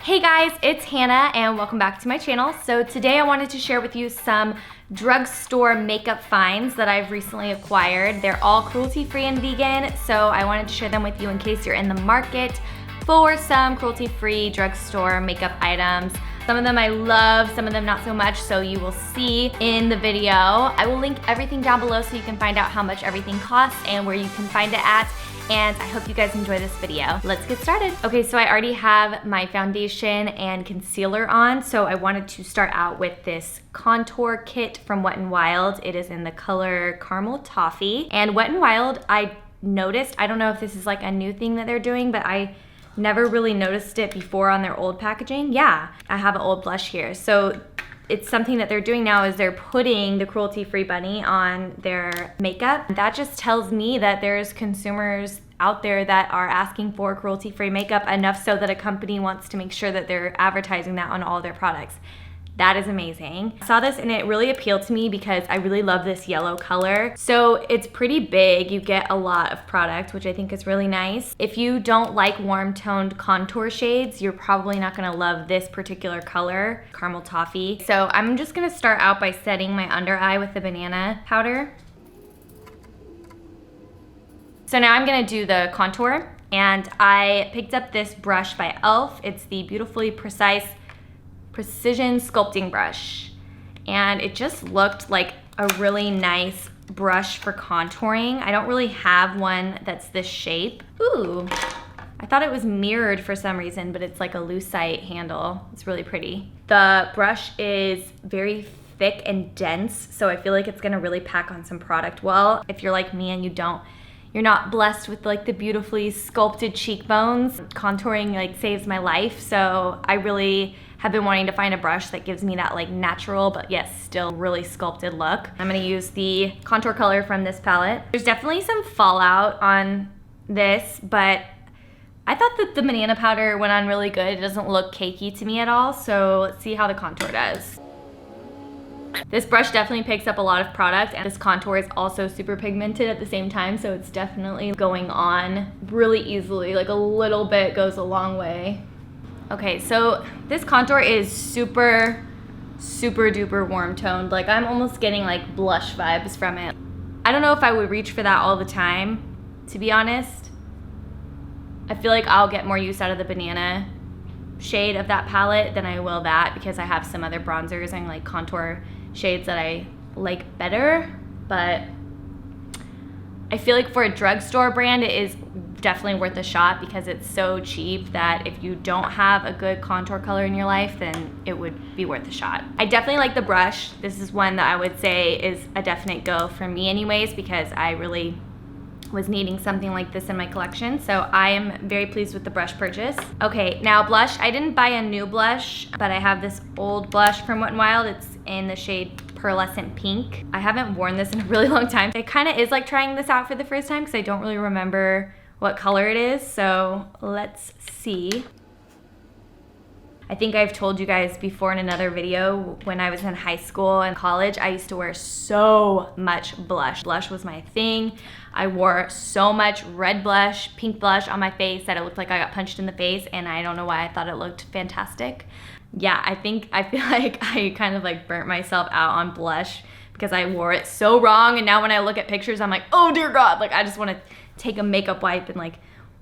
Hey guys, it's Hannah and welcome back to my channel. So today I wanted to share with you some drugstore makeup finds that I've recently acquired. They're all cruelty-free and vegan, so I wanted to share them with you in case you're in the market for some cruelty-free drugstore makeup items. Some of them I love, some of them not so much, so you will see in the video. I will link everything down below so you can find out how much everything costs and where you can find it at. And I hope you guys enjoy this video. Let's get started. Okay, so I already have my foundation and concealer on, so I wanted to start out with this contour kit from Wet n Wild. It is in the color Caramel Toffee. And Wet n Wild, I noticed, I don't know if this is like a new thing that they're doing, but I never really noticed it before on their old packaging. Yeah, I have an old blush here. So it's something that they're doing now is they're putting the cruelty-free bunny on their makeup. That just tells me that there's consumers out there that are asking for cruelty-free makeup enough so that a company wants to make sure that they're advertising that on all their products. That is amazing. I saw this and it really appealed to me because I really love this yellow color. So it's pretty big. You get a lot of product, which I think is really nice. If you don't like warm toned contour shades, you're probably not gonna love this particular color, Caramel Toffee. So I'm just gonna start out by setting my under eye with the banana powder. So now I'm gonna do the contour, and I picked up this brush by e.l.f. It's the Beautifully Precise Precision Sculpting Brush. And it just looked like a really nice brush for contouring. I don't really have one that's this shape. Ooh, I thought it was mirrored for some reason, but it's like a lucite handle. It's really pretty. The brush is very thick and dense, so I feel like it's gonna really pack on some product well. If you're like me and you're not blessed with like the beautifully sculpted cheekbones, contouring like saves my life. So I really have been wanting to find a brush that gives me that like natural, but yes, still really sculpted look. I'm gonna use the contour color from this palette. There's definitely some fallout on this, but I thought that the banana powder went on really good. It doesn't look cakey to me at all, so let's see how the contour does. This brush definitely picks up a lot of product, and this contour is also super pigmented at the same time, so it's definitely going on really easily. Like a little bit goes a long way. Okay, so this contour is super duper warm toned. Like I'm almost getting like blush vibes from it. I don't know if I would reach for that all the time, to be honest. I feel like I'll get more use out of the banana shade of that palette than I will that, because I have some other bronzers and like contour shades that I like better. But I feel like for a drugstore brand, it is definitely worth a shot because it's so cheap that if you don't have a good contour color in your life, then it would be worth a shot. I definitely like the brush. This is one that I would say is a definite go for me anyways, because I really was needing something like this in my collection. So I am very pleased with the brush purchase. Okay, now blush. I didn't buy a new blush, but I have this old blush from Wet n Wild. It's in the shade Pearlescent Pink. I haven't worn this in a really long time. It kind of is like trying this out for the first time because I don't really remember what color it is, so let's see. I think I've told you guys before in another video, when I was in high school and college, I used to wear so much blush. Blush was my thing. I wore so much red blush, pink blush on my face that it looked like I got punched in the face, and I don't know why I thought it looked fantastic. Yeah, I feel like I kind of like burnt myself out on blush because I wore it so wrong, and now when I look at pictures, I'm like, oh dear God, like I just want to take a makeup wipe and like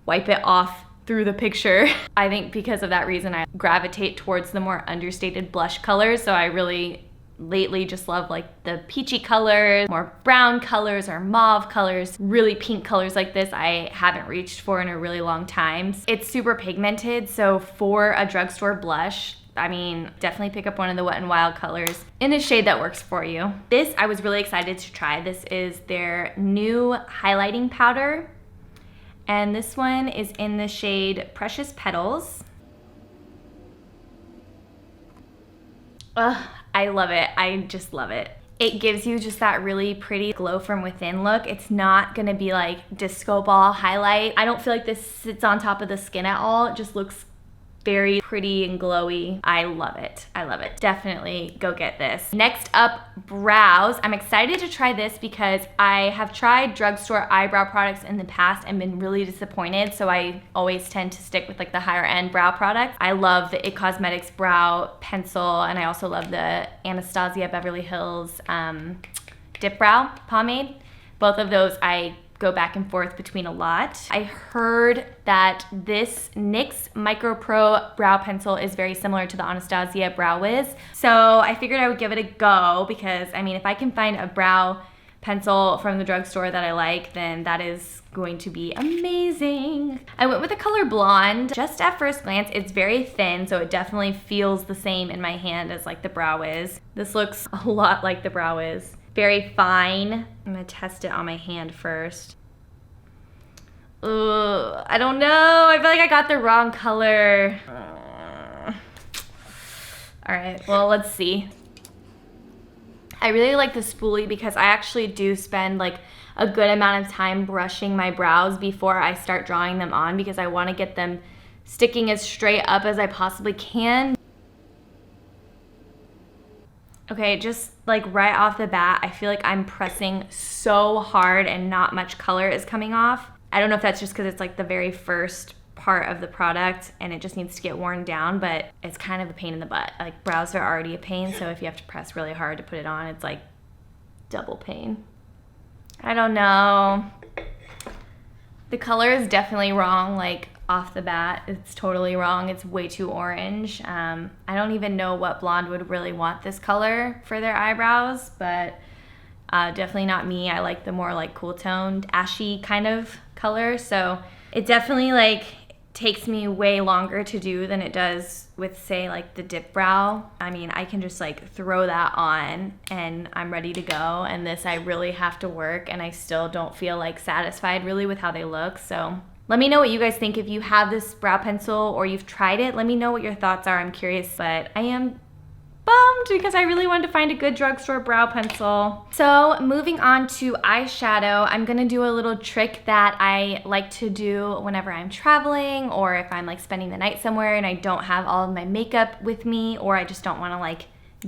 wipe it off through the picture. I think because of that reason, I gravitate towards the more understated blush colors. So I really lately just love like the peachy colors, more brown colors or mauve colors. Really pink colors like this I haven't reached for in a really long time. It's super pigmented, so for a drugstore blush, I mean, definitely pick up one of the Wet n Wild colors in a shade that works for you. This I was really excited to try. This is their new highlighting powder. And this one is in the shade Precious Petals. Ugh, I love it. I just love it. It gives you just that really pretty glow from within look. It's not gonna be like disco ball highlight. I don't feel like this sits on top of the skin at all. It just looks very pretty and glowy. I love it. I love it. Definitely go get this. Next up, brows. I'm excited to try this because I have tried drugstore eyebrow products in the past and been really disappointed. So I always tend to stick with like the higher end brow products. I love the It Cosmetics brow pencil, and I also love the Anastasia Beverly Hills Dip Brow Pomade. Both of those I go back and forth between a lot. I heard that this NYX Micro Pro brow pencil is very similar to the Anastasia Brow Wiz. So I figured I would give it a go because, I mean, if I can find a brow pencil from the drugstore that I like, then that is going to be amazing. I went with the color Blonde. Just at first glance, it's very thin, so it definitely feels the same in my hand as like the Brow Wiz. This looks a lot like the Brow Wiz. Very fine. I'm gonna test it on my hand first. Ugh, I don't know. I feel like I got the wrong color. All right, well, let's see. I really like the spoolie because I actually do spend like a good amount of time brushing my brows before I start drawing them on because I want to get them sticking as straight up as I possibly can. Okay, just like right off the bat, I feel like I'm pressing so hard and not much color is coming off. I don't know if that's just because it's like the very first part of the product and it just needs to get worn down, but it's kind of a pain in the butt. Like brows are already a pain, so if you have to press really hard to put it on, it's like double pain. I don't know. The color is definitely wrong, like off the bat. It's totally wrong. It's way too orange. I don't even know what blonde would really want this color for their eyebrows, but definitely not me. I like the more like cool toned, ashy kind of color. So it definitely like takes me way longer to do than it does with say like the dip brow. I mean, I can just like throw that on and I'm ready to go. And this I really have to work and I still don't feel like satisfied really with how they look. So let me know what you guys think. If you have this brow pencil or you've tried it, let me know what your thoughts are. I'm curious, but I am bummed because I really wanted to find a good drugstore brow pencil. So moving on to eyeshadow, I'm gonna do a little trick that I like to do whenever I'm traveling or if I'm like spending the night somewhere and I don't have all of my makeup with me or I just don't wanna like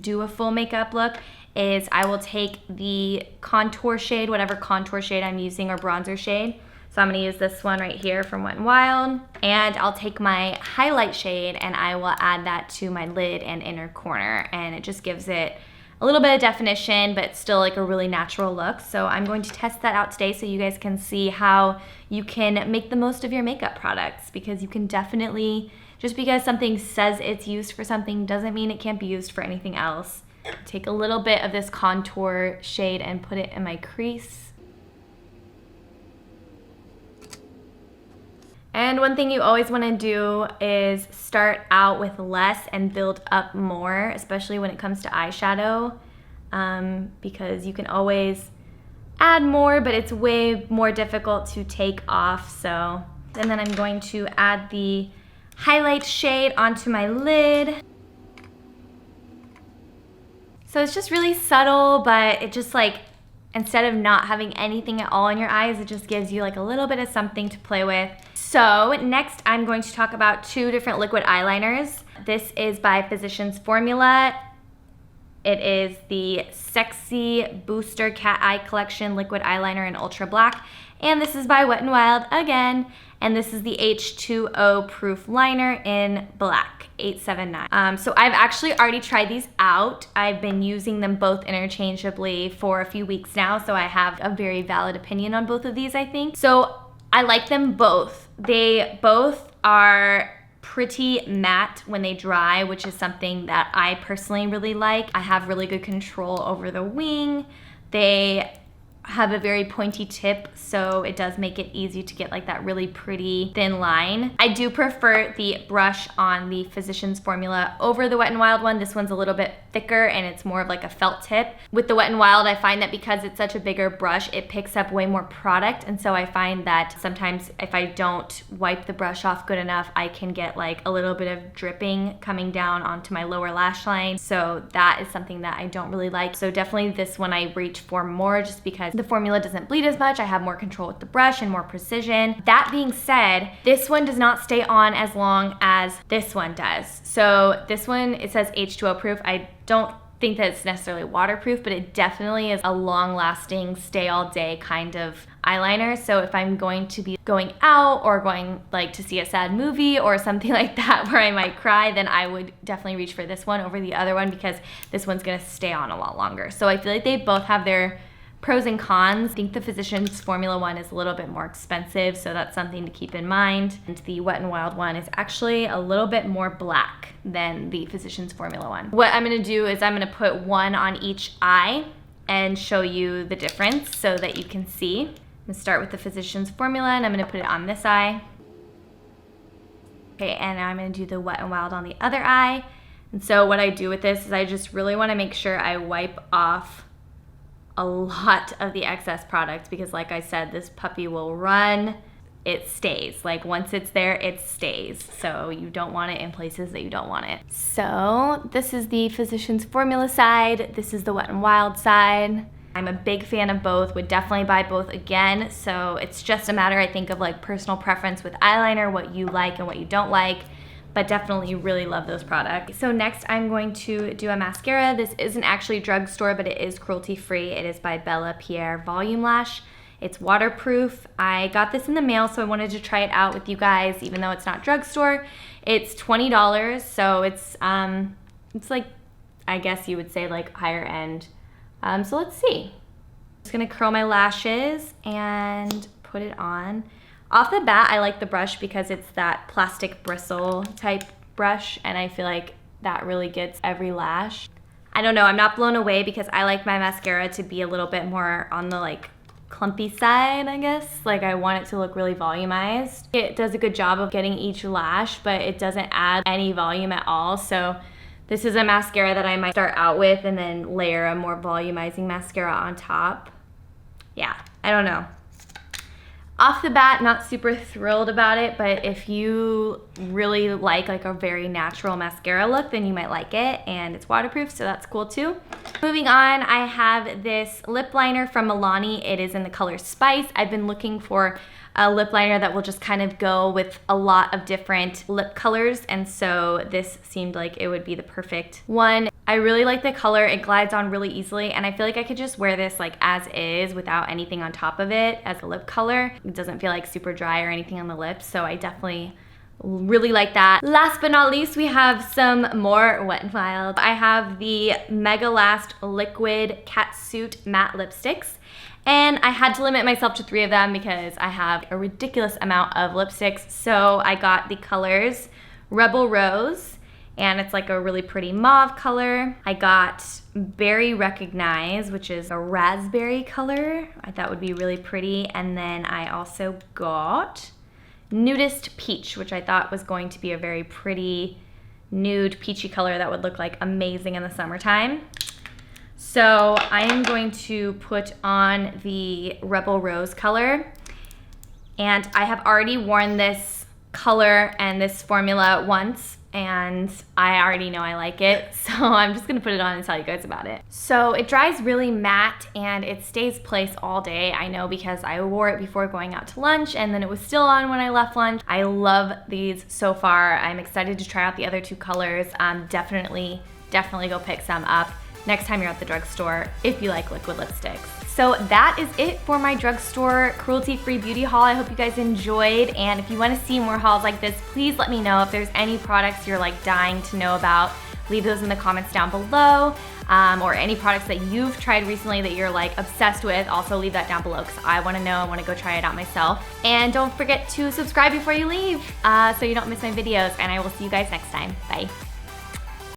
do a full makeup look, is I will take the contour shade, whatever contour shade I'm using or bronzer shade. So I'm gonna use this one right here from Wet n Wild, and I'll take my highlight shade and I will add that to my lid and inner corner, and it just gives it a little bit of definition, but still like a really natural look. So I'm going to test that out today so you guys can see how you can make the most of your makeup products, because you can definitely, just because something says it's used for something doesn't mean it can't be used for anything else. Take a little bit of this contour shade and put it in my crease. And one thing you always want to do is start out with less and build up more, especially when it comes to eyeshadow, because you can always add more, but it's way more difficult to take off. So, and then I'm going to add the highlight shade onto my lid. So it's just really subtle, but it just like, instead of not having anything at all in your eyes, it just gives you like a little bit of something to play with. So next I'm going to talk about two different liquid eyeliners. This is by Physicians Formula. It is the Sexy Booster Cat Eye Collection Liquid Eyeliner in Ultra Black. And this is by Wet n Wild again. And this is the H2O Proof Liner in Black, 879. So I've actually already tried these out. I've been using them both interchangeably for a few weeks now, so I have a very valid opinion on both of these, I think. So I like them both. They both are pretty matte when they dry, which is something that I personally really like. I have really good control over the wing. They have a very pointy tip, so it does make it easy to get like that really pretty thin line. I do prefer the brush on the Physicians Formula over the Wet n Wild one. This one's a little bit thicker and it's more of like a felt tip. With the Wet n Wild, I find that because it's such a bigger brush, it picks up way more product, and so I find that sometimes if I don't wipe the brush off good enough, I can get like a little bit of dripping coming down onto my lower lash line. So that is something that I don't really like. So definitely this one I reach for more, just because The formula doesn't bleed as much. I have more control with the brush and more precision. That being said, this one does not stay on as long as this one does. So this one, it says H2O proof. I don't think that it's necessarily waterproof, but it definitely is a long-lasting, stay all day kind of eyeliner. So if I'm going to be going out or going like to see a sad movie or something like that where I might cry, then I would definitely reach for this one over the other one because this one's gonna stay on a lot longer. So I feel like they both have their pros and cons. I think the Physicians Formula one is a little bit more expensive, so that's something to keep in mind. And the Wet n Wild one is actually a little bit more black than the Physicians Formula one. What I'm gonna do is I'm gonna put one on each eye and show you the difference so that you can see. I'm gonna start with the Physicians Formula and I'm gonna put it on this eye. Okay, and now I'm gonna do the Wet n Wild on the other eye. And so what I do with this is I just really wanna make sure I wipe off a lot of the excess product because like I said, this puppy will run, it stays. Like once it's there, it stays. So you don't want it in places that you don't want it. So this is the Physicians Formula side. This is the Wet n Wild side. I'm a big fan of both, would definitely buy both again. So it's just a matter, I think, of like personal preference with eyeliner, what you like and what you don't like. But definitely really love those products. So next I'm going to do a mascara. This isn't actually Drugstore, but it is cruelty-free. It is by Bella Pierre Volume Lash. It's waterproof. I got this in the mail, so I wanted to try it out with you guys, even though it's not Drugstore. It's $20, so it's like, I guess you would say like higher end. So let's see. I'm just gonna curl my lashes and put it on. Off the bat, I like the brush because it's that plastic bristle type brush, and I feel like that really gets every lash. I don't know, I'm not blown away because I like my mascara to be a little bit more on the like clumpy side, I guess. Like I want it to look really volumized. It does a good job of getting each lash, but it doesn't add any volume at all. So this is a mascara that I might start out with and then layer a more volumizing mascara on top. Yeah, I don't know. Off the bat, not super thrilled about it, but if you really like a very natural mascara look, then you might like it, and it's waterproof, so that's cool too. Moving on, I have this lip liner from Milani. It is in the color Spice. I've been looking for a lip liner that will just kind of go with a lot of different lip colors, and so this seemed like it would be the perfect one. I really like the color. It glides on really easily, and I feel like I could just wear this like as is without anything on top of it as a lip color. It doesn't feel like super dry or anything on the lips, so I definitely really like that. Last but not least, we have some more Wet n Wild. I have the Mega Last Liquid Catsuit Matte Lipsticks, and I had to limit myself to 3 of them because I have a ridiculous amount of lipsticks. So I got the colors Rebel Rose, and it's like a really pretty mauve color. I got Berry Recognize, which is a raspberry color. I thought would be really pretty. And then I also got Nudist Peach, which I thought was going to be a very pretty nude peachy color that would look like amazing in the summertime. So I am going to put on the Rebel Rose color. And I have already worn this color and this formula once, and I already know I like it, so I'm just gonna put it on and tell you guys about it. So it dries really matte and it stays placed all day. I know because I wore it before going out to lunch and then it was still on when I left lunch. I love these so far. I'm excited to try out the other 2 colors. Definitely go pick some up next time you're at the drugstore if you like liquid lipsticks. So that is it for my drugstore cruelty-free beauty haul. I hope you guys enjoyed, and if you want to see more hauls like this, please let me know. If there's any products you're like dying to know about, leave those in the comments down below, or any products that you've tried recently that you're like obsessed with, also leave that down below because I want to know. I want to go try it out myself. And don't forget to subscribe before you leave so you don't miss my videos, and I will see you guys next time. Bye.